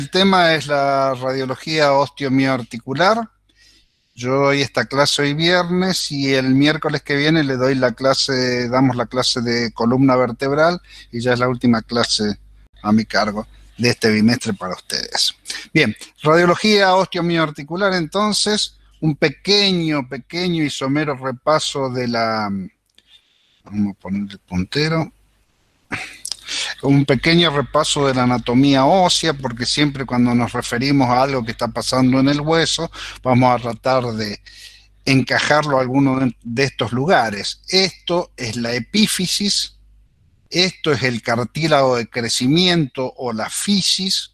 El tema es la radiología osteomioarticular. Yo doy esta clase hoy viernes y el miércoles que viene le doy la clase, damos la clase de columna vertebral y ya es la última clase a mi cargo de este bimestre para ustedes. Bien, radiología osteomioarticular entonces, un pequeño y somero repaso de la... Vamos a poner el puntero. Un pequeño repaso de la anatomía ósea, porque siempre cuando nos referimos a algo que está pasando en el hueso, vamos a tratar de encajarlo a alguno de estos lugares. Esto es la epífisis, esto es el cartílago de crecimiento o la fisis,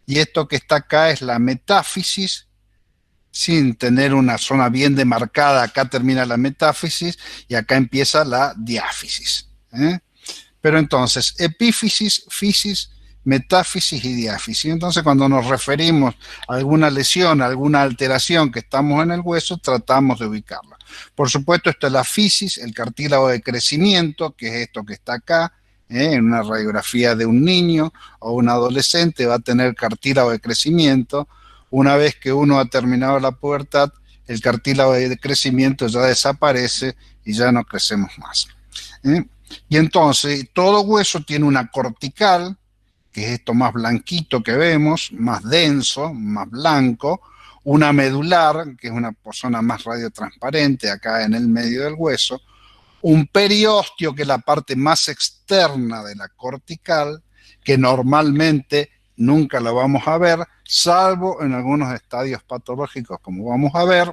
y esto que está acá es la metáfisis, sin tener una zona bien demarcada. Acá termina la metáfisis y acá empieza la diáfisis, ¿eh? Pero entonces, epífisis, fisis, metáfisis y diáfisis. Entonces, cuando nos referimos a alguna lesión, a alguna alteración que estamos en el hueso, tratamos de ubicarla. Por supuesto, esto es la fisis, el cartílago de crecimiento, que es esto que está acá, en una radiografía de un niño o un adolescente va a tener cartílago de crecimiento. Una vez que uno ha terminado la pubertad, el cartílago de crecimiento ya desaparece y ya no crecemos más. Y entonces todo hueso tiene una cortical, que es esto más blanquito que vemos, más denso, más blanco, una medular, que es una zona más radiotransparente acá en el medio del hueso, un periósteo, que es la parte más externa de la cortical, que normalmente nunca lo vamos a ver, salvo en algunos estadios patológicos, como vamos a ver,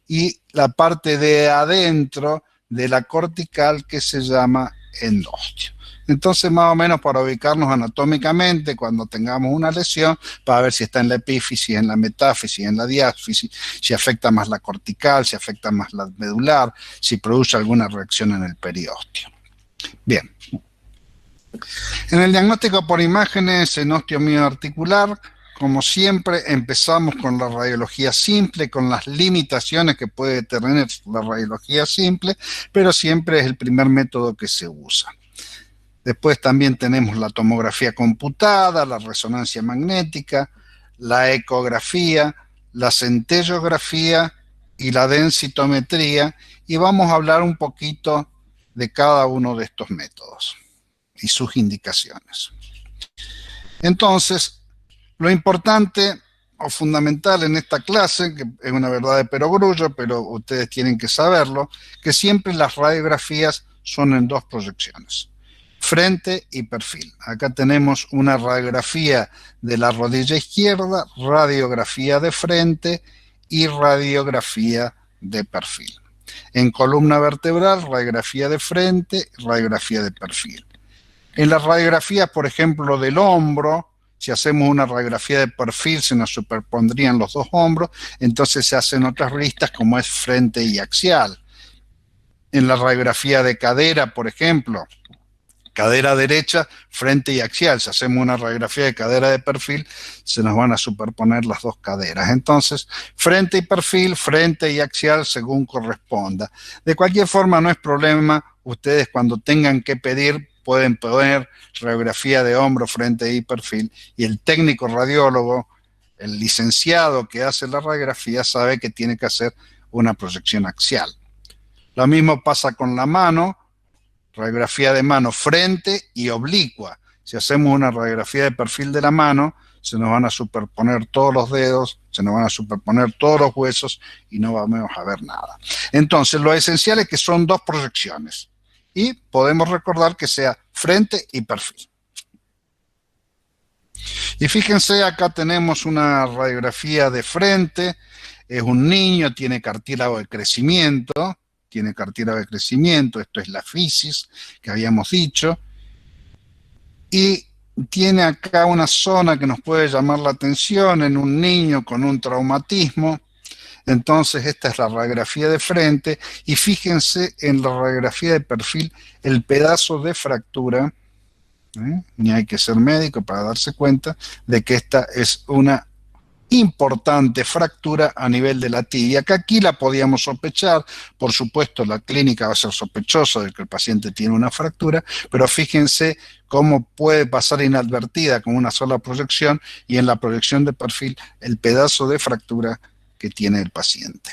y la parte de adentro de la cortical, que se llama endostio. Entonces, más o menos para ubicarnos anatómicamente cuando tengamos una lesión, para ver si está en la epífisis, en la metáfisis, en la diáfisis, si afecta más la cortical, si afecta más la medular, si produce alguna reacción en el periósteo. Bien. En el diagnóstico por imágenes en osteomioarticular, como siempre, empezamos con la radiología simple, con las limitaciones que puede tener la radiología simple, pero siempre es el primer método que se usa. Después también tenemos la tomografía computada, la resonancia magnética, la ecografía, la centellografía y la densitometría, y vamos a hablar un poquito de cada uno de estos métodos y sus indicaciones. Entonces, lo importante o fundamental en esta clase, que es una verdad de perogrullo, pero ustedes tienen que saberlo, que siempre las radiografías son en dos proyecciones, frente y perfil. Acá tenemos una radiografía de la rodilla izquierda, radiografía de frente y radiografía de perfil. En columna vertebral, radiografía de frente, radiografía de perfil. En las radiografías, por ejemplo, del hombro, si hacemos una radiografía de perfil, se nos superpondrían los dos hombros, entonces se hacen otras listas como es frente y axial. En la radiografía de cadera, por ejemplo, cadera derecha, frente y axial. Si hacemos una radiografía de cadera de perfil, se nos van a superponer las dos caderas. Entonces, frente y perfil, frente y axial, según corresponda. De cualquier forma, no es problema. Ustedes, cuando tengan que pedir, pueden poner radiografía de hombro, frente y perfil, y el técnico radiólogo, el licenciado que hace la radiografía, sabe que tiene que hacer una proyección axial. Lo mismo pasa con la mano, radiografía de mano frente y oblicua. Si hacemos una radiografía de perfil de la mano, se nos van a superponer todos los dedos, se nos van a superponer todos los huesos y no vamos a ver nada. Entonces, lo esencial es que son dos proyecciones y podemos recordar que sea frente y perfil. Y fíjense, acá tenemos una radiografía de frente, es un niño, tiene cartílago de crecimiento, esto es la fisis que habíamos dicho, y tiene acá una zona que nos puede llamar la atención en un niño con un traumatismo. Entonces esta es la radiografía de frente y fíjense en la radiografía de perfil el pedazo de fractura, ni hay que ser médico para darse cuenta de que esta es una importante fractura a nivel de la tibia, que aquí la podíamos sospechar. Por supuesto, la clínica va a ser sospechosa de que el paciente tiene una fractura, pero fíjense cómo puede pasar inadvertida con una sola proyección y en la proyección de perfil el pedazo de fractura que tiene el paciente.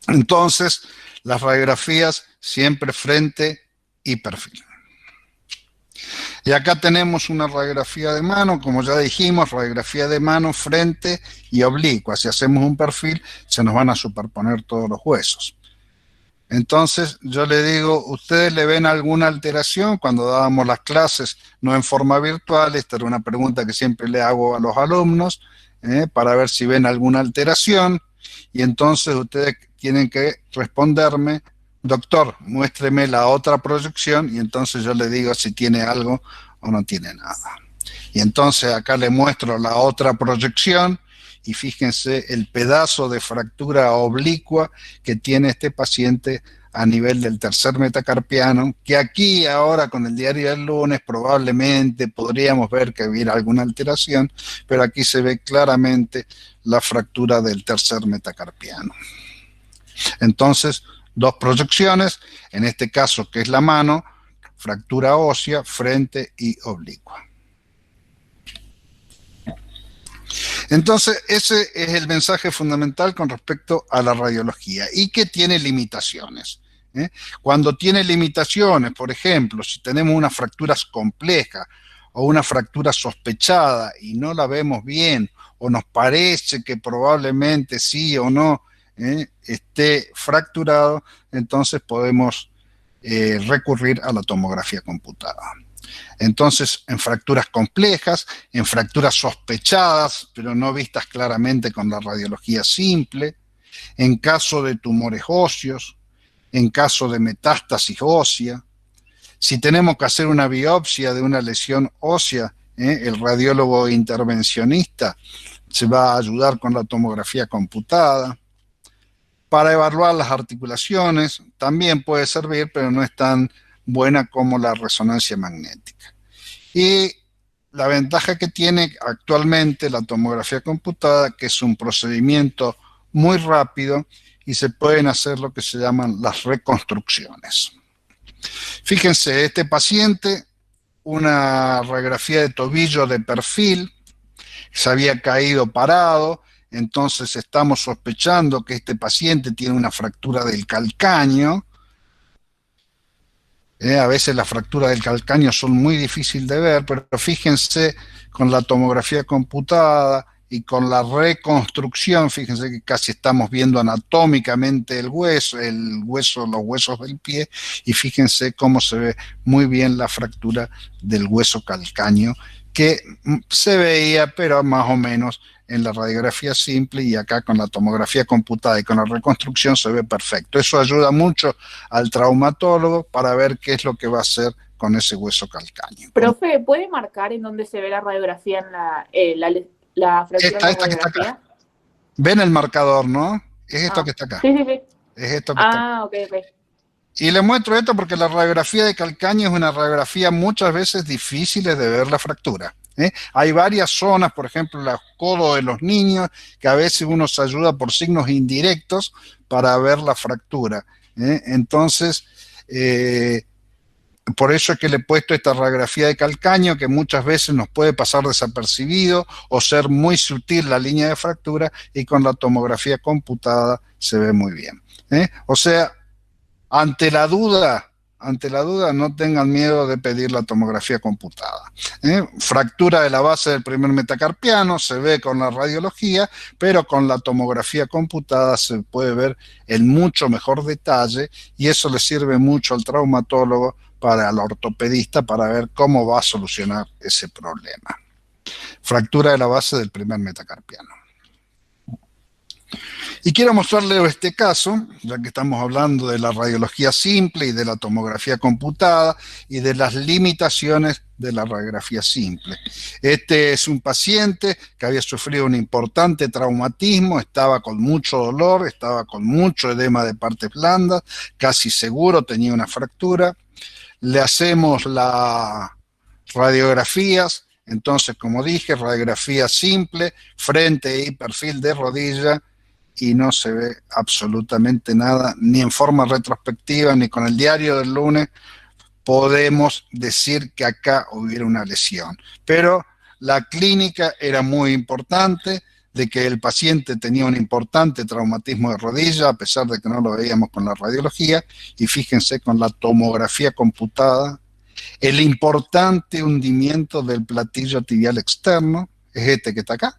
Entonces, las radiografías siempre frente y perfil. Y acá tenemos una radiografía de mano, como ya dijimos, radiografía de mano, frente y oblicua. Si hacemos un perfil, se nos van a superponer todos los huesos. Entonces, yo le digo, ¿ustedes le ven alguna alteración? Cuando dábamos las clases, no en forma virtual, esta era una pregunta que siempre le hago a los alumnos, para ver si ven alguna alteración, y entonces ustedes tienen que responderme, doctor, muéstreme la otra proyección, y entonces yo le digo si tiene algo o no tiene nada. Y entonces acá le muestro la otra proyección, y fíjense el pedazo de fractura oblicua que tiene este paciente a nivel del tercer metacarpiano, que aquí ahora con el diario del lunes probablemente podríamos ver que hubiera alguna alteración, pero aquí se ve claramente la fractura del tercer metacarpiano. Entonces, dos proyecciones, en este caso que es la mano, fractura ósea, frente y oblicua. Entonces, ese es el mensaje fundamental con respecto a la radiología y que tiene limitaciones. Cuando tiene limitaciones, por ejemplo, si tenemos unas fracturas complejas o una fractura sospechada y no la vemos bien o nos parece que probablemente sí o no esté fracturado, entonces podemos recurrir a la tomografía computada. Entonces, en fracturas complejas, en fracturas sospechadas, pero no vistas claramente con la radiología simple, en caso de tumores óseos, en caso de metástasis ósea, si tenemos que hacer una biopsia de una lesión ósea, el radiólogo intervencionista se va a ayudar con la tomografía computada. Para evaluar las articulaciones también puede servir, pero no es tan buena como la resonancia magnética. Y la ventaja que tiene actualmente la tomografía computada, que es un procedimiento muy rápido y se pueden hacer lo que se llaman las reconstrucciones. Fíjense, este paciente, una radiografía de tobillo de perfil, se había caído parado, entonces estamos sospechando que este paciente tiene una fractura del calcáneo. A veces las fracturas del calcáneo son muy difíciles de ver, pero fíjense con la tomografía computada y con la reconstrucción, fíjense que casi estamos viendo anatómicamente el hueso, los huesos del pie, y fíjense cómo se ve muy bien la fractura del hueso calcáneo, que se veía, pero más o menos en la radiografía simple, y acá con la tomografía computada y con la reconstrucción se ve perfecto. Eso ayuda mucho al traumatólogo para ver qué es lo que va a hacer con ese hueso calcáneo. Profe, ¿puede marcar en dónde se ve la radiografía en la fractura de la radiografía? Ven el marcador, ¿no? Es esto que está acá. Sí, sí, sí. Es esto que está acá. Ok. Y le muestro esto porque la radiografía de calcáneo es una radiografía muchas veces difícil de ver la fractura. Hay varias zonas, por ejemplo, los codos de los niños, que a veces uno se ayuda por signos indirectos para ver la fractura. Entonces, por eso es que le he puesto esta radiografía de calcáneo, que muchas veces nos puede pasar desapercibido o ser muy sutil la línea de fractura, y con la tomografía computada se ve muy bien. O sea, ante la duda, no tengan miedo de pedir la tomografía computada. Fractura de la base del primer metacarpiano se ve con la radiología, pero con la tomografía computada se puede ver en mucho mejor detalle, y eso le sirve mucho al traumatólogo, para el ortopedista, para ver cómo va a solucionar ese problema. Fractura de la base del primer metacarpiano. Y quiero mostrarle este caso, ya que estamos hablando de la radiología simple y de la tomografía computada y de las limitaciones de la radiografía simple. Este es un paciente que había sufrido un importante traumatismo, estaba con mucho dolor, estaba con mucho edema de partes blandas, casi seguro tenía una fractura. Le hacemos las radiografías Entonces, como dije, radiografía simple, frente y perfil de rodilla, y no se ve absolutamente nada, ni en forma retrospectiva, ni con el diario del lunes podemos decir que acá hubiera una lesión. Pero la clínica era muy importante, de que el paciente tenía un importante traumatismo de rodilla, a pesar de que no lo veíamos con la radiología, y fíjense con la tomografía computada, el importante hundimiento del platillo tibial externo, es este que está acá.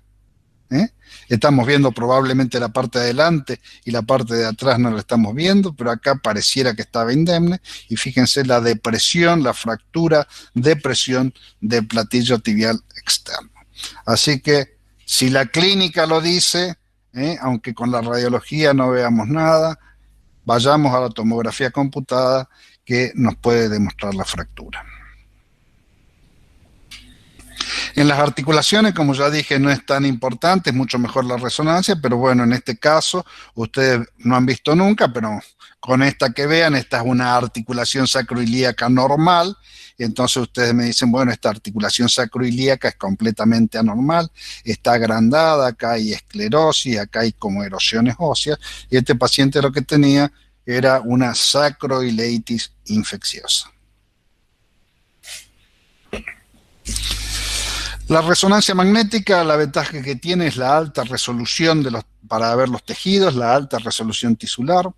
Estamos viendo probablemente la parte de adelante y la parte de atrás no la estamos viendo, pero acá pareciera que estaba indemne, y fíjense la depresión, la fractura, depresión del platillo tibial externo. Así que si la clínica lo dice, aunque con la radiología no veamos nada, vayamos a la tomografía computada que nos puede demostrar la fractura. En las articulaciones, como ya dije, no es tan importante, es mucho mejor la resonancia, pero bueno, en este caso, ustedes no han visto nunca, pero con esta que vean, esta es una articulación sacroilíaca normal, y entonces ustedes me dicen, bueno, esta articulación sacroilíaca es completamente anormal, está agrandada, acá hay esclerosis, acá hay como erosiones óseas, y este paciente lo que tenía era una sacroileitis infecciosa. La resonancia magnética, la ventaja que tiene es la alta resolución para ver los tejidos, la alta resolución tisular,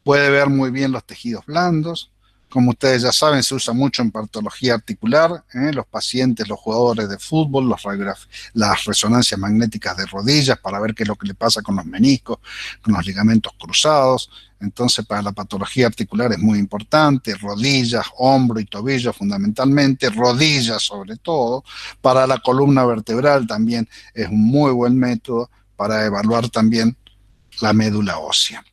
puede ver muy bien los tejidos blandos. Como ustedes ya saben, se usa mucho en patología articular, los pacientes, los jugadores de fútbol, las resonancias magnéticas de rodillas para ver qué es lo que le pasa con los meniscos, con los ligamentos cruzados. Entonces, para la patología articular es muy importante, rodillas, hombro y tobillo fundamentalmente, rodillas sobre todo. Para la columna vertebral también es un muy buen método para evaluar también la médula ósea.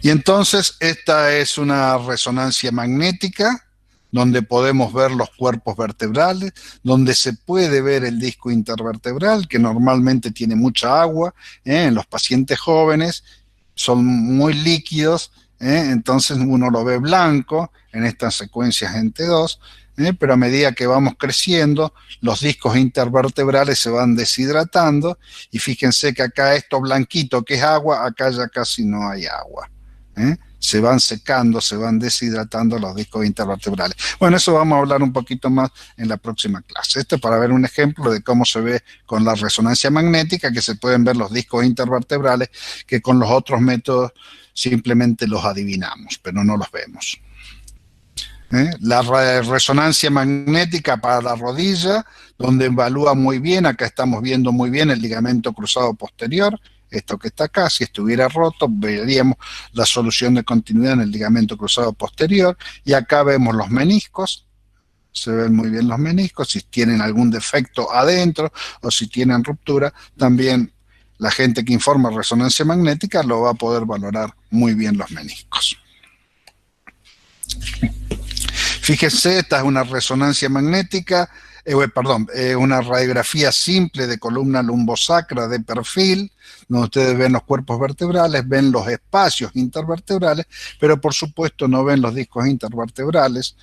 Y entonces esta es una resonancia magnética donde podemos ver los cuerpos vertebrales, donde se puede ver el disco intervertebral, que normalmente tiene mucha agua, en los pacientes jóvenes son muy líquidos, entonces uno lo ve blanco en estas secuencias en T2, pero a medida que vamos creciendo, los discos intervertebrales se van deshidratando, y fíjense que acá esto blanquito que es agua, acá ya casi no hay agua. Se van secando, se van deshidratando los discos intervertebrales. Bueno, eso vamos a hablar un poquito más en la próxima clase. Esto es para ver un ejemplo de cómo se ve con la resonancia magnética, que se pueden ver los discos intervertebrales, que con los otros métodos simplemente los adivinamos, pero no los vemos. La resonancia magnética para la rodilla, donde evalúa muy bien, acá estamos viendo muy bien el ligamento cruzado posterior, esto que está acá, si estuviera roto, veríamos la solución de continuidad en el ligamento cruzado posterior, y acá vemos los meniscos, se ven muy bien los meniscos, si tienen algún defecto adentro o si tienen ruptura, también la gente que informa resonancia magnética lo va a poder valorar muy bien los meniscos. Fíjense, esta es una resonancia magnética, una radiografía simple de columna lumbosacra de perfil, donde ustedes ven los cuerpos vertebrales, ven los espacios intervertebrales, pero por supuesto no ven los discos intervertebrales,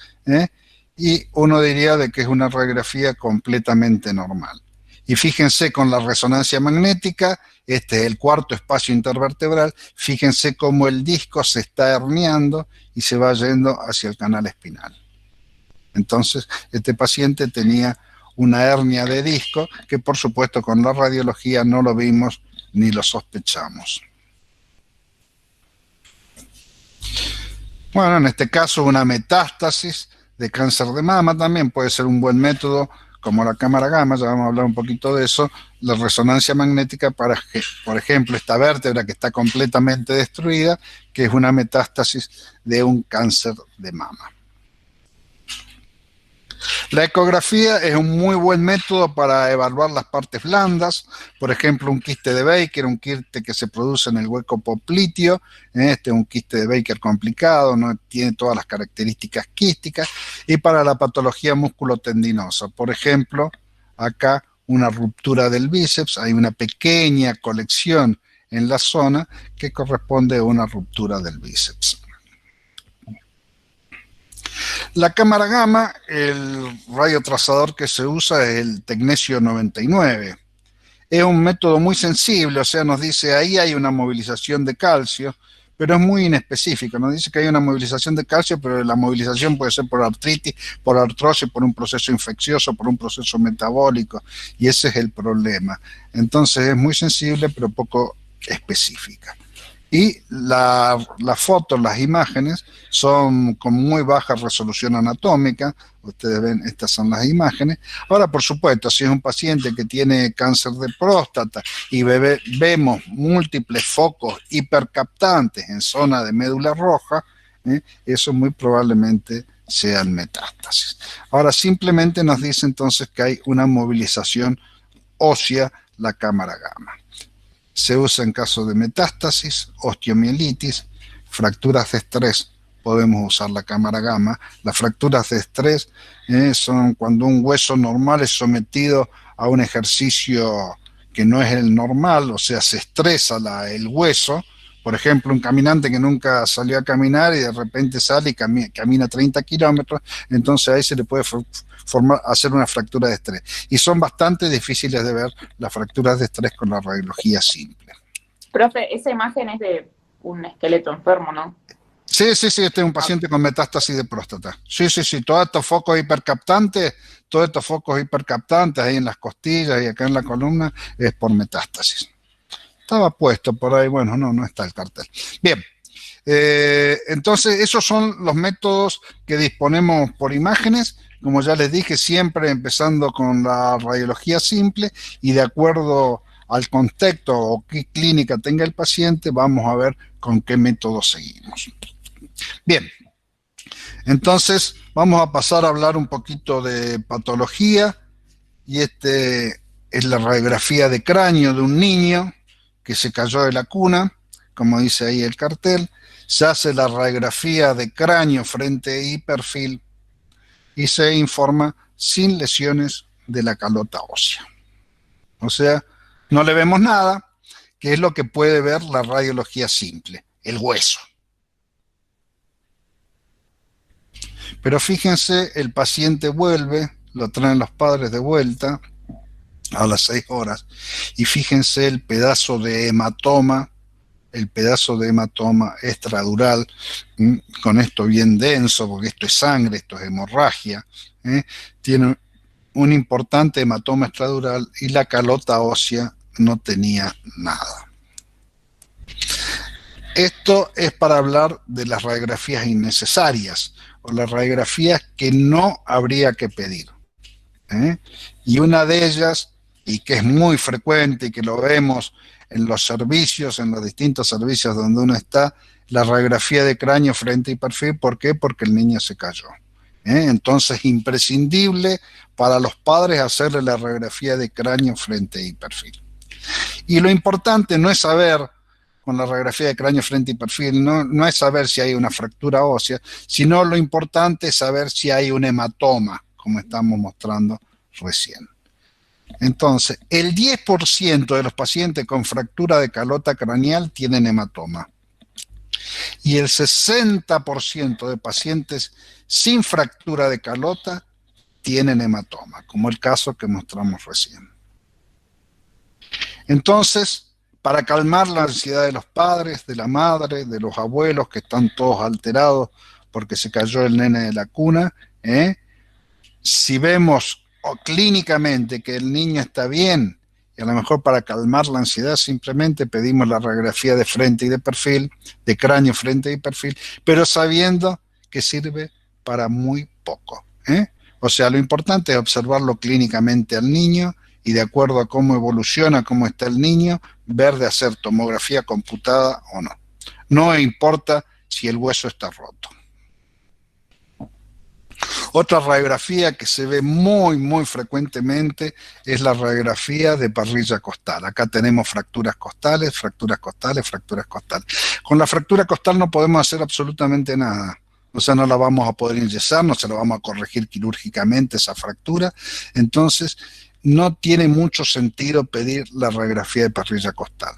y uno diría de que es una radiografía completamente normal. Y fíjense con la resonancia magnética, este es el cuarto espacio intervertebral, fíjense cómo el disco se está herniando y se va yendo hacia el canal espinal. Entonces, este paciente tenía una hernia de disco que, por supuesto, con la radiología no lo vimos ni lo sospechamos. Bueno, en este caso, una metástasis de cáncer de mama también puede ser un buen método, como la cámara gamma, ya vamos a hablar un poquito de eso, la resonancia magnética para, por ejemplo, esta vértebra que está completamente destruida, que es una metástasis de un cáncer de mama. La ecografía es un muy buen método para evaluar las partes blandas, por ejemplo, un quiste de Baker, un quiste que se produce en el hueco popliteo, este es un quiste de Baker complicado, no tiene todas las características quísticas, y para la patología musculotendinosa, por ejemplo, acá una ruptura del bíceps, hay una pequeña colección en la zona que corresponde a una ruptura del bíceps. La cámara gamma, el radiotrazador que se usa es el Tecnesio 99. Es un método muy sensible, o sea, nos dice ahí hay una movilización de calcio, pero es muy inespecífico. Nos dice que hay una movilización de calcio, pero la movilización puede ser por artritis, por artrosis, por un proceso infeccioso, por un proceso metabólico, y ese es el problema. Entonces es muy sensible, pero poco específica. Y las fotos, las imágenes, son con muy baja resolución anatómica. Ustedes ven, estas son las imágenes. Ahora, por supuesto, si es un paciente que tiene cáncer de próstata y vemos múltiples focos hipercaptantes en zona de médula roja, eso muy probablemente sean metástasis. Ahora, simplemente nos dice entonces que hay una movilización ósea, la cámara gamma. Se usa en caso de metástasis, osteomielitis, fracturas de estrés, podemos usar la cámara gamma. Las fracturas de estrés son cuando un hueso normal es sometido a un ejercicio que no es el normal, o sea, se estresa el hueso. Por ejemplo, un caminante que nunca salió a caminar y de repente sale y camina 30 kilómetros, entonces ahí se le puede hacer una fractura de estrés. Y son bastante difíciles de ver las fracturas de estrés con la radiología simple. Profe, esa imagen es de un esqueleto enfermo, ¿no? Sí, este es un paciente con metástasis de próstata. Sí, todos estos focos hipercaptantes ahí en las costillas y acá en la columna es por metástasis. Estaba puesto por ahí, bueno, no está el cartel. Bien, entonces esos son los métodos que disponemos por imágenes, como ya les dije, siempre empezando con la radiología simple y de acuerdo al contexto o qué clínica tenga el paciente, vamos a ver con qué método seguimos. Bien, entonces vamos a pasar a hablar un poquito de patología y es la radiografía de cráneo de un niño que se cayó de la cuna, como dice ahí el cartel. Se hace la radiografía de cráneo frente y perfil y se informa sin lesiones de la calota ósea. O sea, no le vemos nada, que es lo que puede ver la radiología simple, el hueso. Pero fíjense, el paciente vuelve, lo traen los padres de vuelta a las 6 horas, y fíjense el pedazo de hematoma extradural, con esto bien denso, porque esto es sangre, esto es hemorragia, tiene un importante hematoma extradural y la calota ósea no tenía nada. Esto es para hablar de las radiografías innecesarias o las radiografías que no habría que pedir. Y una de ellas, y que es muy frecuente y que lo vemos en los servicios, en los distintos servicios donde uno está, la radiografía de cráneo frente y perfil. ¿Por qué? Porque el niño se cayó. Entonces, imprescindible para los padres hacerle la radiografía de cráneo frente y perfil. Y lo importante no es saber, con la radiografía de cráneo frente y perfil, no es saber si hay una fractura ósea, sino lo importante es saber si hay un hematoma, como estamos mostrando recién. Entonces, el 10% de los pacientes con fractura de calota craneal tienen hematoma. Y el 60% de pacientes sin fractura de calota tienen hematoma, como el caso que mostramos recién. Entonces, para calmar la ansiedad de los padres, de la madre, de los abuelos que están todos alterados porque se cayó el nene de la cuna, si vemos clínicamente que el niño está bien, y a lo mejor para calmar la ansiedad simplemente pedimos la radiografía de frente y de perfil, de cráneo, frente y perfil, pero sabiendo que sirve para muy poco. O sea, lo importante es observarlo clínicamente al niño y de acuerdo a cómo evoluciona, cómo está el niño, ver de hacer tomografía computada o no. No importa si el hueso está roto. Otra radiografía que se ve muy frecuentemente es la radiografía de parrilla costal. Acá tenemos fracturas costales, fracturas costales, fracturas costales. Con la fractura costal no podemos hacer absolutamente nada. O sea, no la vamos a poder enyesar, no se la vamos a corregir quirúrgicamente esa fractura. Entonces, no tiene mucho sentido pedir la radiografía de parrilla costal.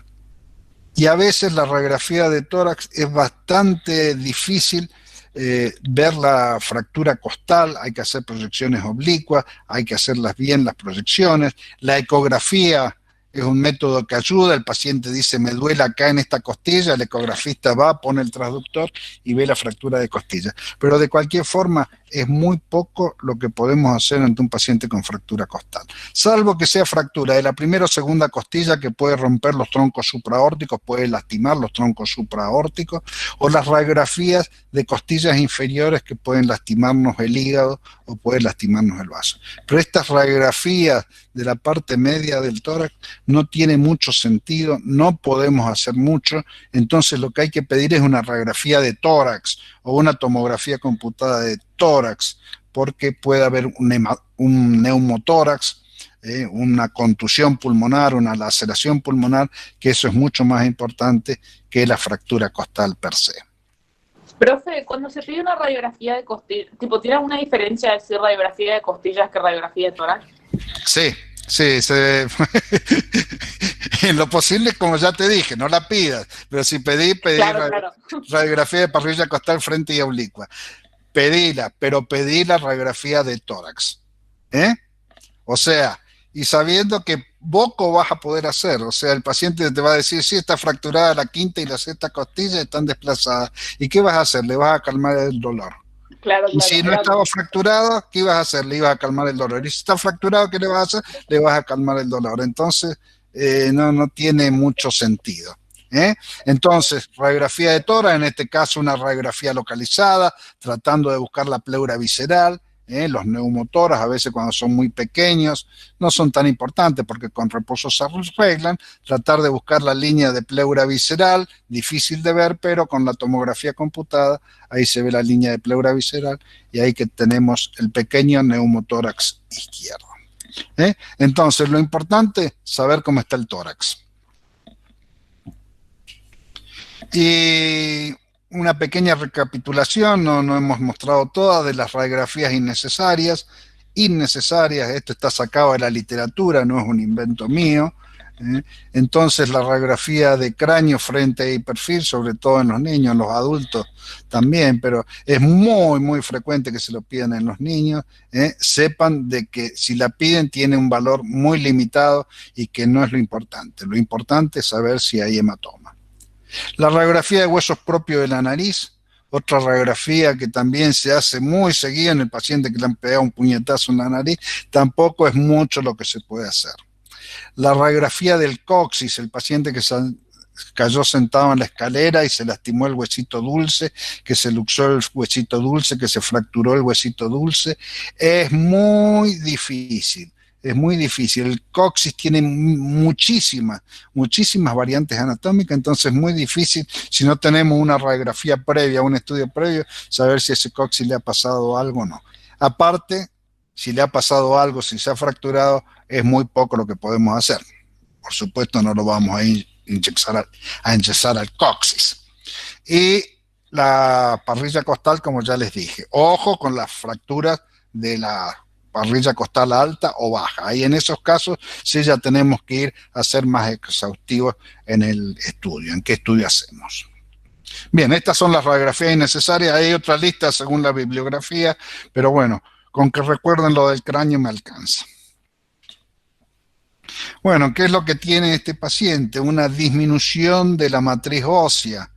Y a veces la radiografía de tórax es bastante difícil ver la fractura costal, hay que hacer proyecciones oblicuas, hay que hacerlas bien las proyecciones. La ecografía es un método que ayuda, el paciente dice me duele acá en esta costilla, el ecografista va, pone el transductor y ve la fractura de costilla. Pero de cualquier forma es muy poco lo que podemos hacer ante un paciente con fractura costal, salvo que sea fractura de la primera o segunda costilla que puede romper los troncos supraórticos, puede lastimar los troncos supraórticos, o las radiografías de costillas inferiores que pueden lastimarnos el hígado o pueden lastimarnos el vaso. Pero estas radiografías de la parte media del tórax no tiene mucho sentido, no podemos hacer mucho, entonces lo que hay que pedir es una radiografía de tórax o una tomografía computada de tórax, porque puede haber un neumotórax, una contusión pulmonar, una laceración pulmonar, que eso es mucho más importante que la fractura costal per se. Profe, cuando se pide una radiografía de costillas, tipo, ¿tiene alguna diferencia decir radiografía de costillas que radiografía de tórax? Sí, en lo posible, como ya te dije, no la pidas, pero si pedí claro. Radiografía de parrilla costal, frente y oblicua. Pedila, pero pedí la radiografía de tórax. O sea, y sabiendo que poco vas a poder hacer, o sea, el paciente te va a decir, sí, está fracturada la quinta y la sexta costilla, están desplazadas. ¿Y qué vas a hacer? Le vas a calmar el dolor. Claro, y si no estaba fracturado, ¿qué ibas a hacer? Le ibas a calmar el dolor. Y si está fracturado, ¿qué le vas a hacer? Le vas a calmar el dolor. Entonces, no tiene mucho sentido. Entonces, radiografía de tórax, en este caso una radiografía localizada, tratando de buscar la pleura visceral. Los neumotoras a veces cuando son muy pequeños no son tan importantes porque con reposo se arreglan, tratar de buscar la línea de pleura visceral, difícil de ver, pero con la tomografía computada ahí se ve la línea de pleura visceral y ahí que tenemos el pequeño neumotórax izquierdo. Entonces lo importante es saber cómo está el tórax. Y una pequeña recapitulación, no hemos mostrado todas de las radiografías innecesarias, esto está sacado de la literatura, no es un invento mío. Entonces la radiografía de cráneo, frente y perfil, sobre todo en los niños, en los adultos también, pero es muy frecuente que se lo pidan en los niños. Sepan de que si la piden tiene un valor muy limitado y que no es lo importante es saber si hay hematoma. La radiografía de huesos propios de la nariz, otra radiografía que también se hace muy seguida en el paciente que le han pegado un puñetazo en la nariz, tampoco es mucho lo que se puede hacer. La radiografía del coxis, el paciente que cayó sentado en la escalera y se lastimó el huesito dulce, que se luxó el huesito dulce, que se fracturó el huesito dulce, es muy difícil. Es muy difícil. El coxis tiene muchísimas variantes anatómicas, entonces es muy difícil, si no tenemos una radiografía previa, un estudio previo, saber si a ese coxis le ha pasado algo o no. Aparte, si le ha pasado algo, si se ha fracturado, es muy poco lo que podemos hacer. Por supuesto, no lo vamos a enyesar al coxis. Y la parrilla costal, como ya les dije, ojo con las fracturas de la parrilla costal alta o baja. Ahí en esos casos sí ya tenemos que ir a ser más exhaustivos en el estudio, en qué estudio hacemos. Bien, estas son las radiografías innecesarias, hay otra lista según la bibliografía, pero bueno, con que recuerden lo del cráneo me alcanza. Bueno, ¿qué es lo que tiene este paciente? Una disminución de la matriz ósea.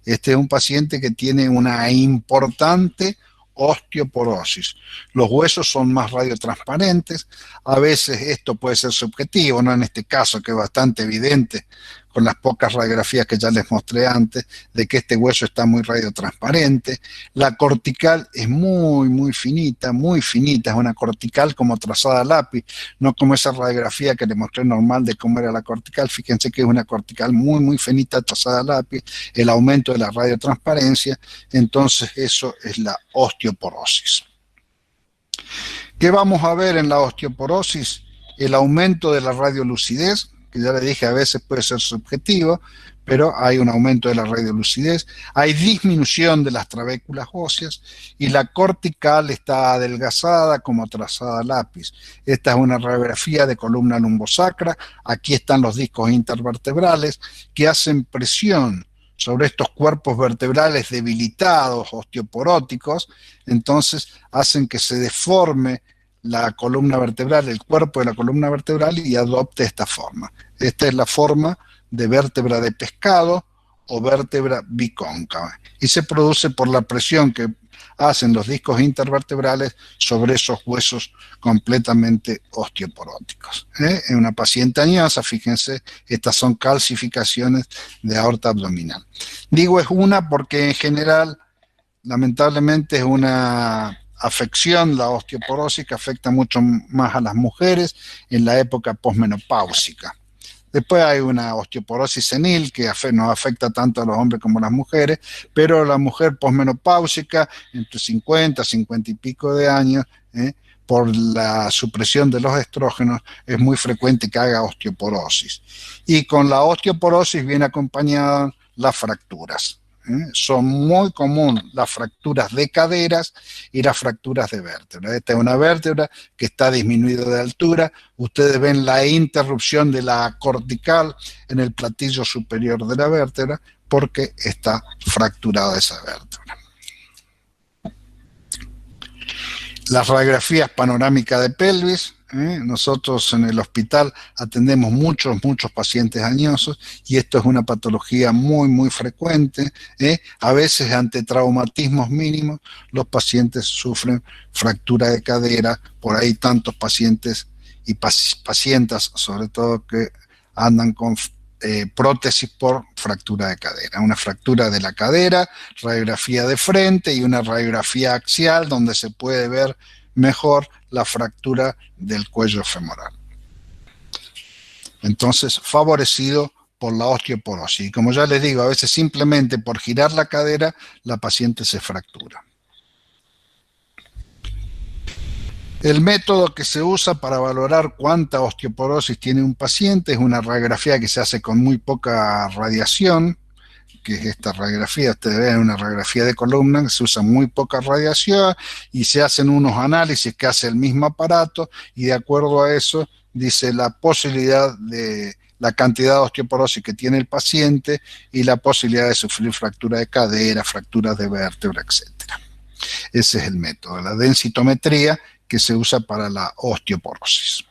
Este es un paciente que tiene una importante osteoporosis. Los huesos son más radiotransparentes, a veces esto puede ser subjetivo, no en este caso que es bastante evidente con las pocas radiografías que ya les mostré antes, de que este hueso está muy radiotransparente. La cortical es muy finita, es una cortical como trazada a lápiz, no como esa radiografía que les mostré normal de cómo era la cortical. Fíjense que es una cortical muy finita, trazada a lápiz, el aumento de la radiotransparencia, entonces eso es la osteoporosis. ¿Qué vamos a ver en la osteoporosis? El aumento de la radiolucidez, que ya le dije a veces puede ser subjetivo, pero hay un aumento de la radiolucidez, hay disminución de las trabéculas óseas y la cortical está adelgazada como trazada a lápiz. Esta es una radiografía de columna lumbosacra, aquí están los discos intervertebrales que hacen presión sobre estos cuerpos vertebrales debilitados, osteoporóticos, entonces hacen que se deforme la columna vertebral, el cuerpo de la columna vertebral, y adopte esta forma. Esta es la forma de vértebra de pescado o vértebra bicóncava, y se produce por la presión que hacen los discos intervertebrales sobre esos huesos completamente osteoporóticos. En una paciente añosa, fíjense, estas son calcificaciones de aorta abdominal. Digo es una porque en general, lamentablemente, es una afección, la osteoporosis, que afecta mucho más a las mujeres en la época posmenopáusica. Después hay una osteoporosis senil que no afecta tanto a los hombres como a las mujeres, pero la mujer posmenopáusica, entre 50, 50 y pico de años, por la supresión de los estrógenos, es muy frecuente que haga osteoporosis. Y con la osteoporosis viene acompañada las fracturas. Son muy comunes las fracturas de caderas y las fracturas de vértebra. Esta es una vértebra que está disminuida de altura. Ustedes ven la interrupción de la cortical en el platillo superior de la vértebra porque está fracturada esa vértebra. Las radiografías panorámicas de pelvis. Nosotros en el hospital atendemos muchos pacientes añosos y esto es una patología muy frecuente. A veces ante traumatismos mínimos los pacientes sufren fractura de cadera. Por ahí tantos pacientes y pacientas sobre todo que andan con prótesis por fractura de cadera. Una fractura de la cadera, radiografía de frente y una radiografía axial donde se puede ver mejor la fractura del cuello femoral. Entonces, favorecido por la osteoporosis. Y como ya les digo, a veces simplemente por girar la cadera, la paciente se fractura. El método que se usa para valorar cuánta osteoporosis tiene un paciente es una radiografía que se hace con muy poca radiación, que es esta radiografía. Ustedes ven una radiografía de columna, se usa muy poca radiación y se hacen unos análisis que hace el mismo aparato y de acuerdo a eso dice la posibilidad de la cantidad de osteoporosis que tiene el paciente y la posibilidad de sufrir fractura de cadera, fracturas de vértebra, etc. Ese es el método, la densitometría que se usa para la osteoporosis.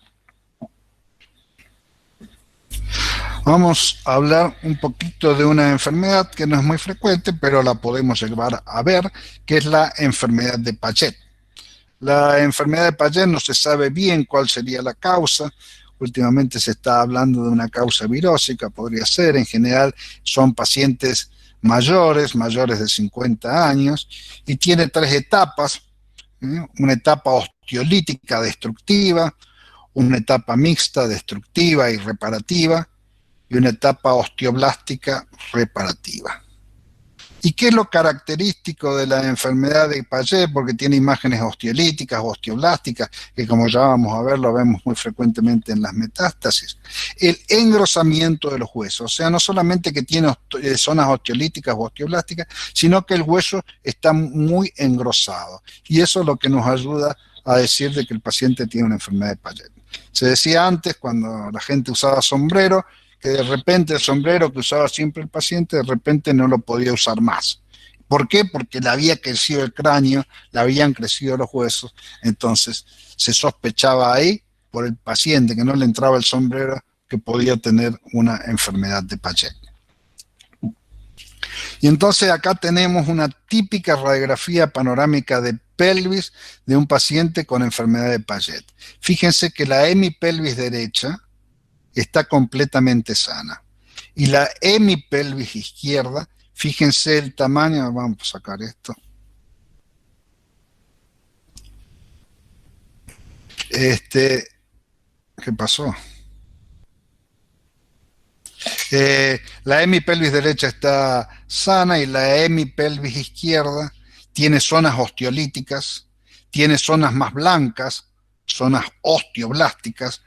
Vamos a hablar un poquito de una enfermedad que no es muy frecuente, pero la podemos llevar a ver, que es la enfermedad de Paget. La enfermedad de Paget no se sabe bien cuál sería la causa. Últimamente se está hablando de una causa virósica, podría ser. En general son pacientes mayores de 50 años, y tiene 3 etapas. Una etapa osteolítica destructiva, una etapa mixta destructiva y reparativa, y una etapa osteoblástica reparativa. ¿Y qué es lo característico de la enfermedad de Paget? Porque tiene imágenes osteolíticas, osteoblásticas, que como ya vamos a ver, lo vemos muy frecuentemente en las metástasis. El engrosamiento de los huesos, o sea, no solamente que tiene zonas osteolíticas o osteoblásticas, sino que el hueso está muy engrosado. Y eso es lo que nos ayuda a decir de que el paciente tiene una enfermedad de Paget. Se decía antes, cuando la gente usaba sombrero, que de repente el sombrero que usaba siempre el paciente, de repente no lo podía usar más. ¿Por qué? Porque le había crecido el cráneo, le habían crecido los huesos, entonces se sospechaba ahí, por el paciente que no le entraba el sombrero, que podía tener una enfermedad de Paget. Y entonces acá tenemos una típica radiografía panorámica de pelvis de un paciente con enfermedad de Paget. Fíjense que la hemipelvis derecha está completamente sana. Y la hemipelvis izquierda, fíjense el tamaño, vamos a sacar esto. ¿Qué pasó? La hemipelvis derecha está sana y la hemipelvis izquierda tiene zonas osteolíticas, tiene zonas más blancas, zonas osteoblásticas.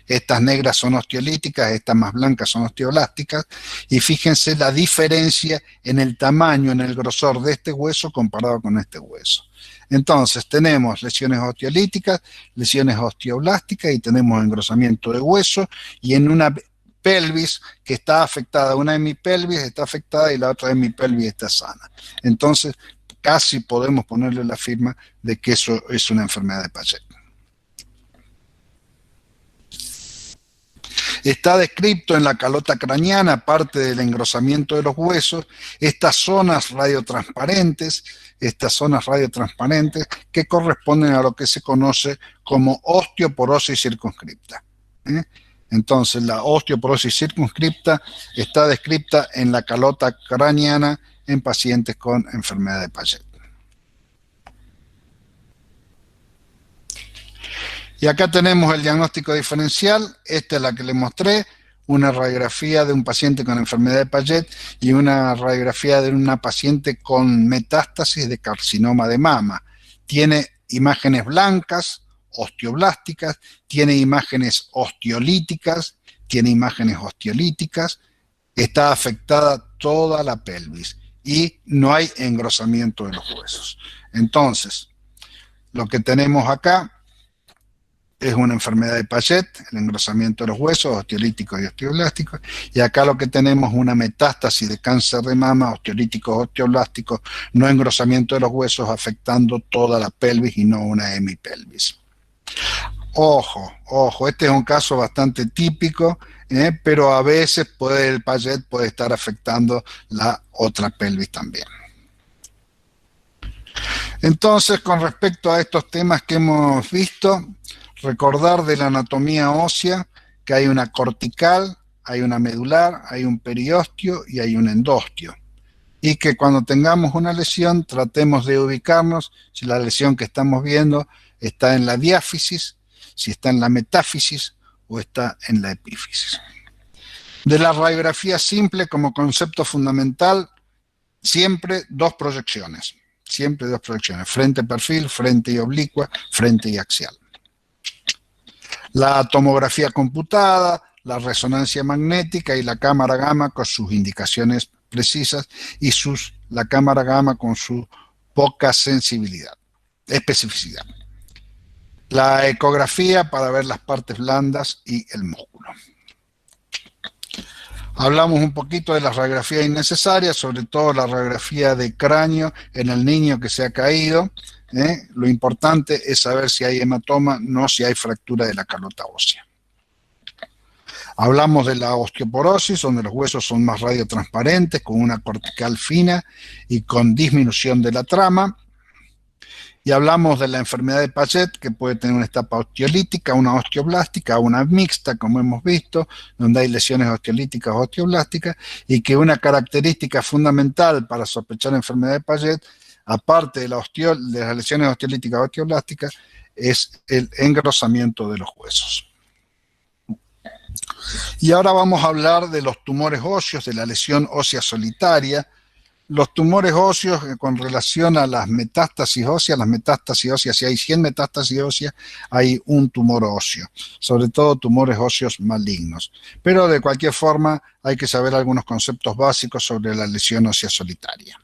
Estas negras son osteolíticas, estas más blancas son osteoblásticas, y fíjense la diferencia en el tamaño, en el grosor de este hueso comparado con este hueso. Entonces tenemos lesiones osteolíticas, lesiones osteoblásticas y tenemos engrosamiento de hueso, y en una pelvis que está afectada. Una hemipelvis está afectada y la otra hemipelvis está sana. Entonces, casi podemos ponerle la firma de que eso es una enfermedad de Paget. Está descrito en la calota craneana, parte del engrosamiento de los huesos, estas zonas radiotransparentes que corresponden a lo que se conoce como osteoporosis circunscripta. Entonces, la osteoporosis circunscripta está descrita en la calota craneana en pacientes con enfermedad de Paget. Y acá tenemos el diagnóstico diferencial. Esta es la que les mostré, una radiografía de un paciente con enfermedad de Paget y una radiografía de una paciente con metástasis de carcinoma de mama. Tiene imágenes blancas, osteoblásticas, tiene imágenes osteolíticas, está afectada toda la pelvis y no hay engrosamiento de los huesos. Entonces, lo que tenemos acá es una enfermedad de Paget, el engrosamiento de los huesos, osteolíticos y osteoblásticos, y acá lo que tenemos es una metástasis de cáncer de mama, osteolíticos, osteoblásticos, no engrosamiento de los huesos, afectando toda la pelvis y no una hemipelvis. Ojo, este es un caso bastante típico, pero a veces el Paget puede estar afectando la otra pelvis también. Entonces, con respecto a estos temas que hemos visto, recordar de la anatomía ósea que hay una cortical, hay una medular, hay un periostio y hay un endostio. Y que cuando tengamos una lesión tratemos de ubicarnos si la lesión que estamos viendo está en la diáfisis, si está en la metáfisis o está en la epífisis. De la radiografía simple como concepto fundamental, siempre dos proyecciones, frente perfil, frente y oblicua, frente y axial. La tomografía computada, la resonancia magnética y la cámara gamma con sus indicaciones precisas y la cámara gamma con su poca especificidad. La ecografía para ver las partes blandas y el músculo. Hablamos un poquito de las radiografías innecesarias, sobre todo la radiografía de cráneo en el niño que se ha caído. Lo importante es saber si hay hematoma, no si hay fractura de la calota ósea. Hablamos de la osteoporosis, donde los huesos son más radiotransparentes, con una cortical fina y con disminución de la trama. Y hablamos de la enfermedad de Paget, que puede tener una etapa osteolítica, una osteoblástica, una mixta, como hemos visto, donde hay lesiones osteolíticas o osteoblásticas, y que una característica fundamental para sospechar la enfermedad de Paget, aparte de las lesiones osteolíticas o osteoblásticas, es el engrosamiento de los huesos. Y ahora vamos a hablar de los tumores óseos, de la lesión ósea solitaria. Los tumores óseos con relación a las metástasis óseas, si hay 100 metástasis óseas, hay un tumor óseo, sobre todo tumores óseos malignos. Pero de cualquier forma hay que saber algunos conceptos básicos sobre la lesión ósea solitaria.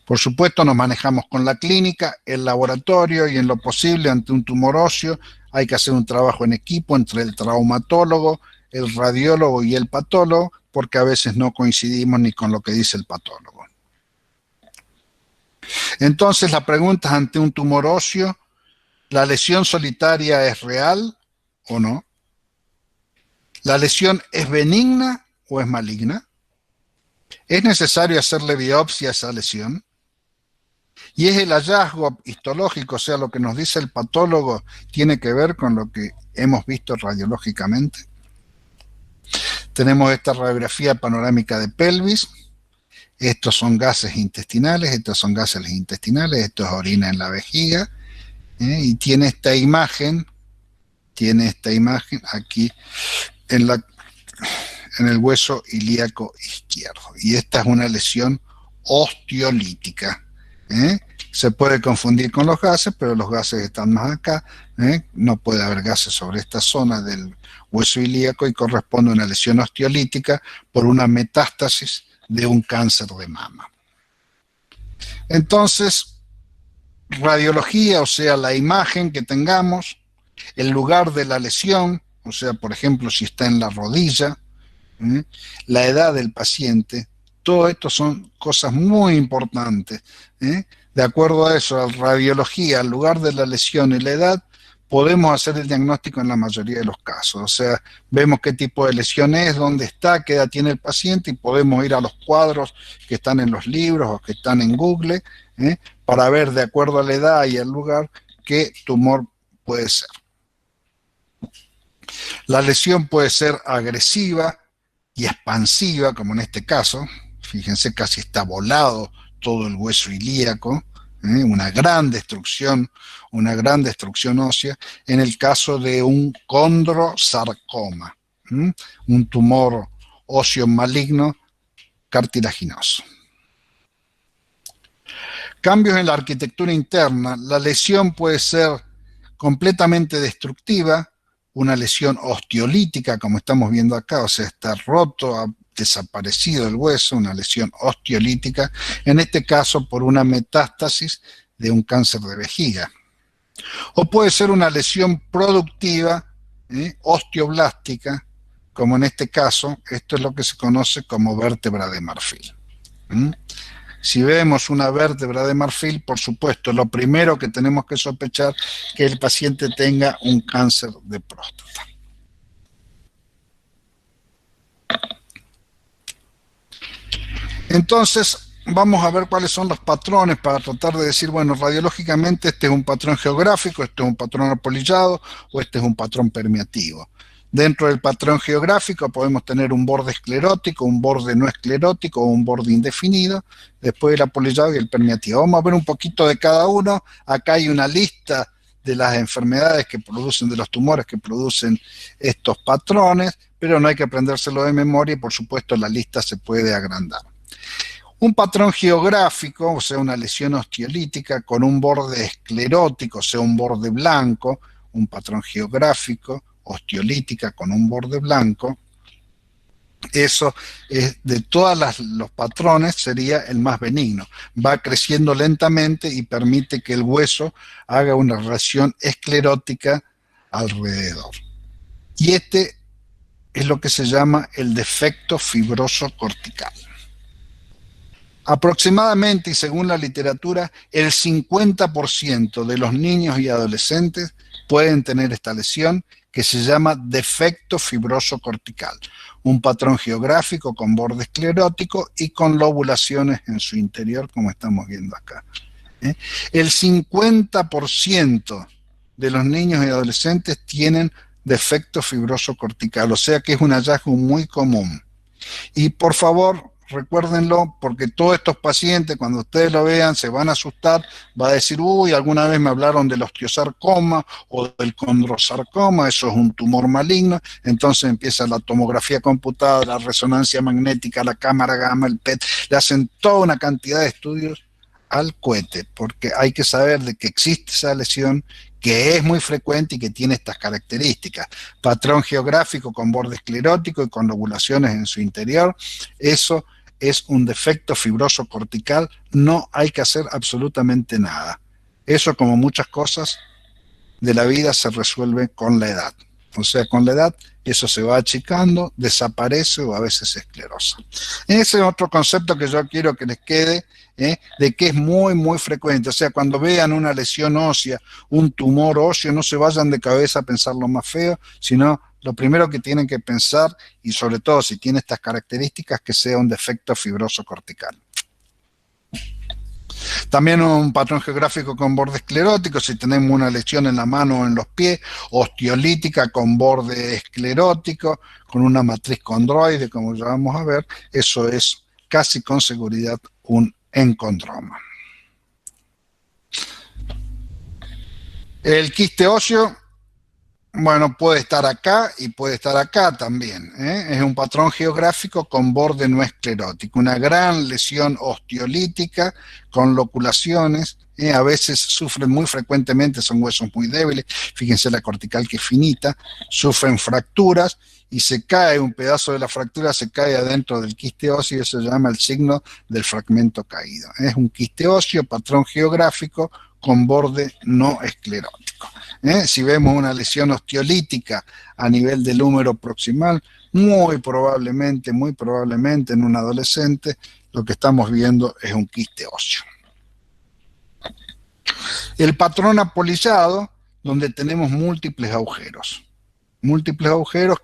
Por supuesto, nos manejamos con la clínica, el laboratorio y en lo posible ante un tumor óseo hay que hacer un trabajo en equipo entre el traumatólogo, el radiólogo y el patólogo, porque a veces no coincidimos ni con lo que dice el patólogo. Entonces, la pregunta es, ante un tumor óseo, ¿la lesión solitaria es real o no? ¿La lesión es benigna o es maligna? ¿Es necesario hacerle biopsia a esa lesión? ¿Y es el hallazgo histológico, o sea, lo que nos dice el patólogo, tiene que ver con lo que hemos visto radiológicamente? Tenemos esta radiografía panorámica de pelvis. Estos son gases intestinales, esto es orina en la vejiga, y tiene esta imagen aquí en el hueso ilíaco izquierdo. Y esta es una lesión osteolítica. Se puede confundir con los gases, pero los gases están más acá. No puede haber gases sobre esta zona del hueso ilíaco y corresponde a una lesión osteolítica por una metástasis de un cáncer de mama. Entonces, radiología, o sea, la imagen que tengamos, el lugar de la lesión, o sea, por ejemplo, si está en la rodilla, ¿eh? La edad del paciente, todo esto son cosas muy importantes, ¿eh? De acuerdo a eso, la radiología, al lugar de la lesión y la edad, podemos hacer el diagnóstico en la mayoría de los casos. O sea, vemos qué tipo de lesión es, dónde está, qué edad tiene el paciente y podemos ir a los cuadros que están en los libros o que están en Google, para ver de acuerdo a la edad y al lugar qué tumor puede ser. La lesión puede ser agresiva y expansiva, como en este caso. Fíjense, casi está volado todo el hueso ilíaco, una gran destrucción ósea, en el caso de un condrosarcoma, un tumor óseo maligno cartilaginoso. Cambios en la arquitectura interna. La lesión puede ser completamente destructiva, una lesión osteolítica, como estamos viendo acá, o sea, está roto, ha desaparecido el hueso, una lesión osteolítica, en este caso por una metástasis de un cáncer de vejiga. O puede ser una lesión productiva, osteoblástica, como en este caso, esto es lo que se conoce como vértebra de marfil. Si vemos una vértebra de marfil, por supuesto, lo primero que tenemos que sospechar es que el paciente tenga un cáncer de próstata. Entonces, vamos a ver cuáles son los patrones para tratar de decir, bueno, radiológicamente este es un patrón geográfico, este es un patrón apolillado o este es un patrón permeativo. Dentro del patrón geográfico podemos tener un borde esclerótico, un borde no esclerótico o un borde indefinido, después el apolillado y el permeativo. Vamos a ver un poquito de cada uno. Acá hay una lista de las enfermedades que producen, de los tumores que producen estos patrones, pero no hay que aprendérselo de memoria y por supuesto la lista se puede agrandar. Un patrón geográfico, o sea, una lesión osteolítica con un borde esclerótico, o sea, un borde blanco, un patrón geográfico, osteolítica con un borde blanco, eso es, de todos los patrones sería el más benigno. Va creciendo lentamente y permite que el hueso haga una reacción esclerótica alrededor. Y este es lo que se llama el defecto fibroso cortical. Aproximadamente, y según la literatura, el 50% de los niños y adolescentes pueden tener esta lesión que se llama defecto fibroso cortical, un patrón geográfico con borde esclerótico y con lobulaciones en su interior, como estamos viendo acá. El 50% de los niños y adolescentes tienen defecto fibroso cortical, o sea que es un hallazgo muy común. Y por favor, recuérdenlo, porque todos estos pacientes, cuando ustedes lo vean, se van a asustar, va a decir, uy, alguna vez me hablaron del osteosarcoma o del condrosarcoma, eso es un tumor maligno. Entonces empieza la tomografía computada, la resonancia magnética, la cámara gamma, el PET, le hacen toda una cantidad de estudios al cohete, porque hay que saber de que existe esa lesión, que es muy frecuente y que tiene estas características. Patrón geográfico con borde esclerótico y con lobulaciones en su interior, eso es un defecto fibroso cortical, no hay que hacer absolutamente nada. Eso, como muchas cosas de la vida, se resuelve con la edad. O sea, con la edad eso se va achicando, desaparece o a veces se esclerosa. Ese es otro concepto que yo quiero que les quede, de que es muy, muy frecuente. O sea, cuando vean una lesión ósea, un tumor óseo, no se vayan de cabeza a pensar lo más feo, sino lo primero que tienen que pensar, y sobre todo si tiene estas características, que sea un defecto fibroso cortical. También un patrón geográfico con borde esclerótico, si tenemos una lesión en la mano o en los pies, osteolítica con borde esclerótico, con una matriz condroide, como ya vamos a ver, eso es casi con seguridad un encondroma. El quiste óseo, bueno, puede estar acá y puede estar acá también. Es un patrón geográfico con borde no esclerótico, una gran lesión osteolítica con loculaciones. A veces sufren muy frecuentemente, son huesos muy débiles. Fíjense la cortical que es finita, sufren fracturas y se cae, un pedazo de la fractura se cae adentro del quiste óseo y eso se llama el signo del fragmento caído. Es un quiste óseo, patrón geográfico con borde no esclerótico. Si vemos una lesión osteolítica a nivel del húmero proximal, muy probablemente en un adolescente lo que estamos viendo es un quiste óseo. El patrón apolillado, donde tenemos múltiples agujeros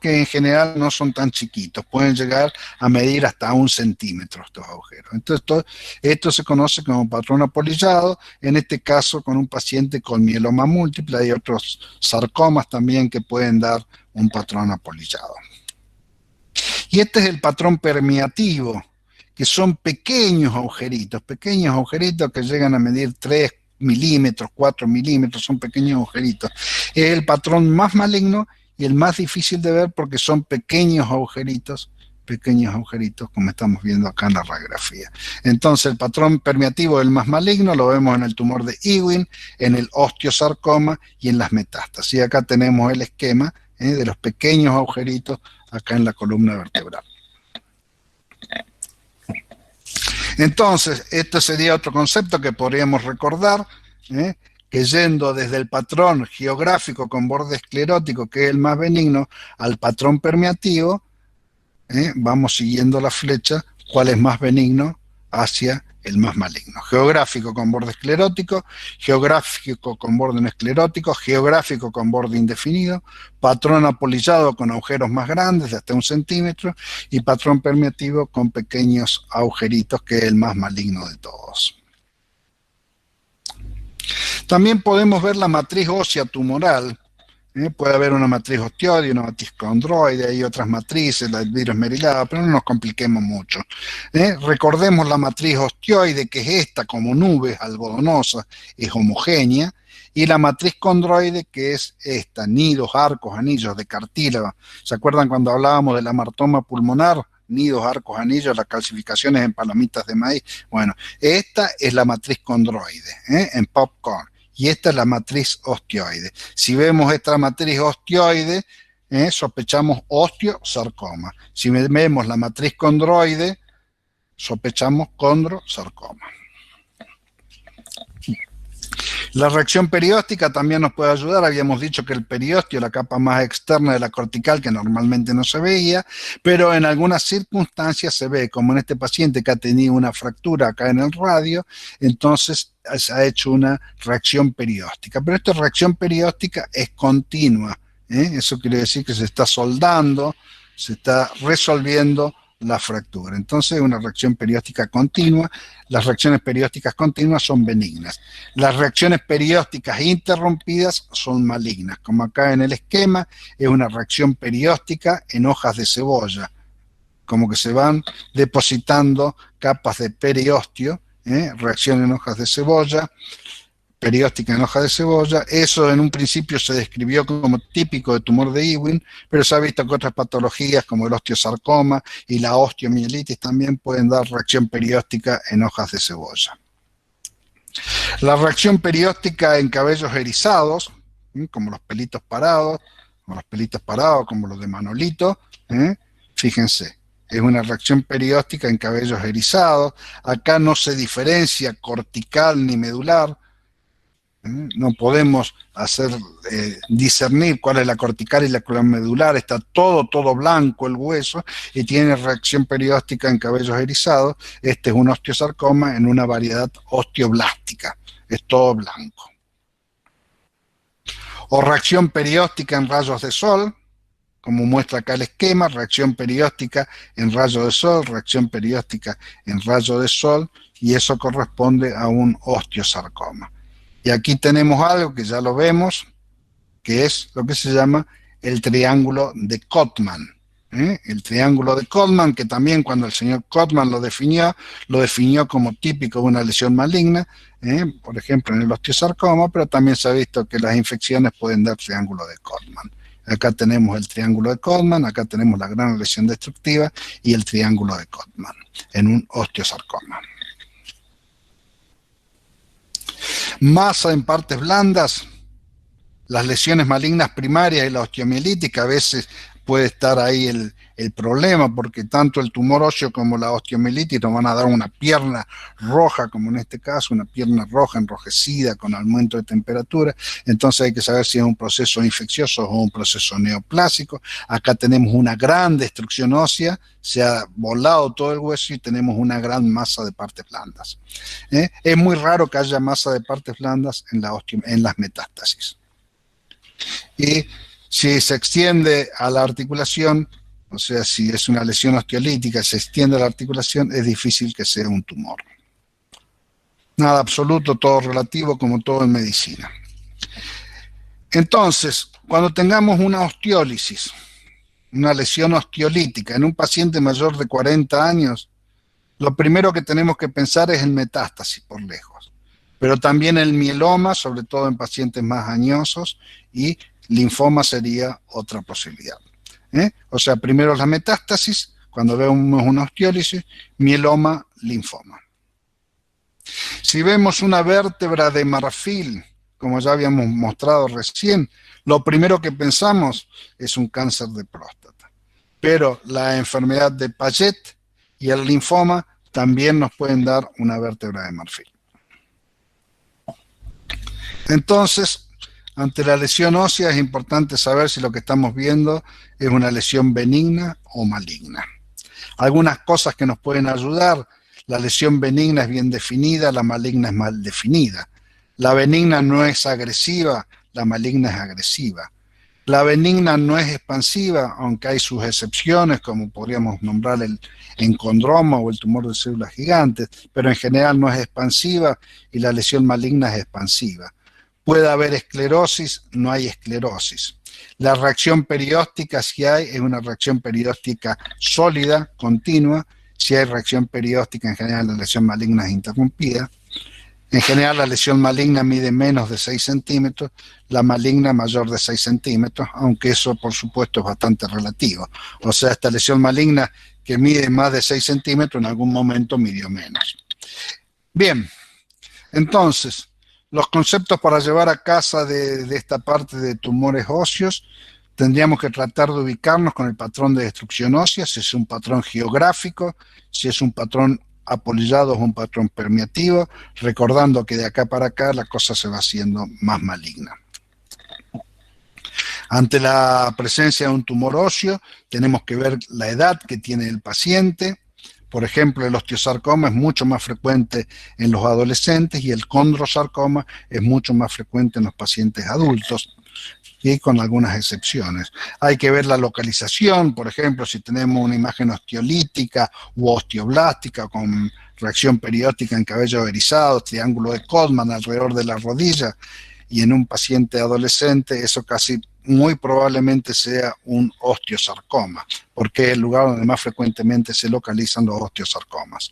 que en general no son tan chiquitos, pueden llegar a medir hasta 1 centímetro estos agujeros. Entonces esto se conoce como patrón apolillado, en este caso con un paciente con mieloma múltiple. Hay otros sarcomas también que pueden dar un patrón apolillado. Y este es el patrón permeativo, que son pequeños agujeritos que llegan a medir 3 milímetros, 4 milímetros, son pequeños agujeritos. Es el patrón más maligno y el más difícil de ver porque son pequeños agujeritos, como estamos viendo acá en la radiografía. Entonces el patrón permeativo es el más maligno, lo vemos en el tumor de Ewing, en el osteosarcoma y en las metástasis. Y acá tenemos el esquema de los pequeños agujeritos acá en la columna vertebral. Entonces, este sería otro concepto que podríamos recordar, que yendo desde el patrón geográfico con borde esclerótico, que es el más benigno, al patrón permeativo, vamos siguiendo la flecha, cuál es más benigno hacia el más maligno. Geográfico con borde esclerótico, geográfico con borde no esclerótico, geográfico con borde indefinido, patrón apolillado con agujeros más grandes de hasta 1 centímetro y patrón permeativo con pequeños agujeritos, que es el más maligno de todos. También podemos ver la matriz ósea tumoral. Puede haber una matriz osteoide, una matriz condroide, hay otras matrices, la virus merilada, pero no nos compliquemos mucho. Recordemos la matriz osteoide, que es esta, como nubes algodonosas, es homogénea, y la matriz condroide, que es esta, nidos, arcos, anillos de cartílago. ¿Se acuerdan cuando hablábamos de la amartoma pulmonar? Nidos, arcos, anillos, las calcificaciones en palomitas de maíz. Bueno, esta es la matriz condroide, en popcorn. Y esta es la matriz osteoide. Si vemos esta matriz osteoide, sospechamos osteosarcoma. Si vemos la matriz condroide, sospechamos condrosarcoma. La reacción perióstica también nos puede ayudar. Habíamos dicho que el periósteo, la capa más externa de la cortical, que normalmente no se veía, pero en algunas circunstancias se ve, como en este paciente que ha tenido una fractura acá en el radio, entonces se ha hecho una reacción perióstica. Pero esta reacción perióstica es continua, eso quiere decir que se está soldando, se está resolviendo la fractura. Entonces, una reacción perióstica continua. Las reacciones periósticas continuas son benignas. Las reacciones periósticas interrumpidas son malignas, como acá en el esquema, es una reacción perióstica en hojas de cebolla, como que se van depositando capas de periósteo, reacción en hojas de cebolla, perióstica en hoja de cebolla. Eso en un principio se describió como típico de tumor de Ewing, pero se ha visto que otras patologías como el osteosarcoma y la osteomielitis también pueden dar reacción perióstica en hojas de cebolla. La reacción perióstica en cabellos erizados, como los pelitos parados, como los de Manolito, fíjense, es una reacción perióstica en cabellos erizados. Acá no se diferencia cortical ni medular. No podemos discernir cuál es la cortical y la medular. Está todo blanco el hueso y tiene reacción perióstica en cabellos erizados. Este es un osteosarcoma en una variedad osteoblástica. Es todo blanco. O reacción perióstica en rayos de sol, como muestra acá el esquema, reacción perióstica en rayos de sol, reacción perióstica en rayos de sol, y eso corresponde a un osteosarcoma. Y aquí tenemos algo que ya lo vemos, que es lo que se llama el triángulo de Cotman. El triángulo de Cotman, que también cuando el señor Cotman lo definió como típico de una lesión maligna, por ejemplo en el osteosarcoma, pero también se ha visto que las infecciones pueden dar triángulo de Cotman. Acá tenemos el triángulo de Cotman, acá tenemos la gran lesión destructiva y el triángulo de Cotman en un osteosarcoma. Masa en partes blandas, las lesiones malignas primarias y la osteomielitis, que a veces puede estar ahí el problema, porque tanto el tumor óseo como la osteomielitis nos van a dar una pierna roja, como en este caso, una pierna roja enrojecida con aumento de temperatura. Entonces hay que saber si es un proceso infeccioso o un proceso neoplásico. Acá tenemos una gran destrucción ósea, se ha volado todo el hueso y tenemos una gran masa de partes blandas. Es muy raro que haya masa de partes blandas en las metástasis. Y si se extiende a la articulación, o sea, si es una lesión osteolítica, se extiende a la articulación, es difícil que sea un tumor. Nada absoluto, todo relativo, como todo en medicina. Entonces, cuando tengamos una osteólisis, una lesión osteolítica en un paciente mayor de 40 años, lo primero que tenemos que pensar es en metástasis por lejos, pero también el mieloma, sobre todo en pacientes más añosos, y linfoma sería otra posibilidad. O sea, primero la metástasis, cuando vemos una osteólisis, mieloma, linfoma. Si vemos una vértebra de marfil, como ya habíamos mostrado recién, lo primero que pensamos es un cáncer de próstata. Pero la enfermedad de Paget y el linfoma también nos pueden dar una vértebra de marfil. Entonces, ante la lesión ósea es importante saber si lo que estamos viendo es una lesión benigna o maligna. Algunas cosas que nos pueden ayudar: la lesión benigna es bien definida, la maligna es mal definida. La benigna no es agresiva, la maligna es agresiva. La benigna no es expansiva, aunque hay sus excepciones, como podríamos nombrar el encondroma o el tumor de células gigantes, pero en general no es expansiva y la lesión maligna es expansiva. Puede haber esclerosis, no hay esclerosis. La reacción perióstica, si hay, es una reacción perióstica sólida, continua. Si hay reacción perióstica, en general la lesión maligna es interrumpida. En general la lesión maligna mide menos de 6 centímetros, la maligna mayor de 6 centímetros, aunque eso por supuesto es bastante relativo. O sea, esta lesión maligna que mide más de 6 centímetros en algún momento midió menos. Bien, entonces, los conceptos para llevar a casa de esta parte de tumores óseos: tendríamos que tratar de ubicarnos con el patrón de destrucción ósea, si es un patrón geográfico, si es un patrón apolillado o un patrón permeativo, recordando que de acá para acá la cosa se va haciendo más maligna. Ante la presencia de un tumor óseo, tenemos que ver la edad que tiene el paciente. Por ejemplo, el osteosarcoma es mucho más frecuente en los adolescentes y el condrosarcoma es mucho más frecuente en los pacientes adultos, y con algunas excepciones. Hay que ver la localización, por ejemplo, si tenemos una imagen osteolítica u osteoblástica con reacción periódica en cabello erizado, triángulo de Codman alrededor de la rodilla, y en un paciente adolescente eso casi muy probablemente sea un osteosarcoma, porque es el lugar donde más frecuentemente se localizan los osteosarcomas.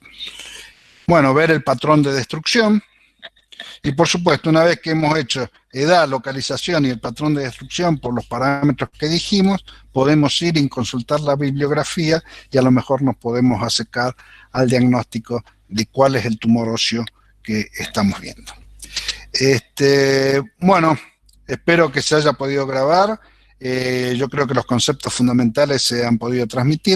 Bueno, ver el patrón de destrucción. Y por supuesto, una vez que hemos hecho edad, localización y el patrón de destrucción por los parámetros que dijimos, podemos ir y consultar la bibliografía y a lo mejor nos podemos acercar al diagnóstico de cuál es el tumor óseo que estamos viendo. Bueno, espero que se haya podido grabar. Yo creo que los conceptos fundamentales se han podido transmitir.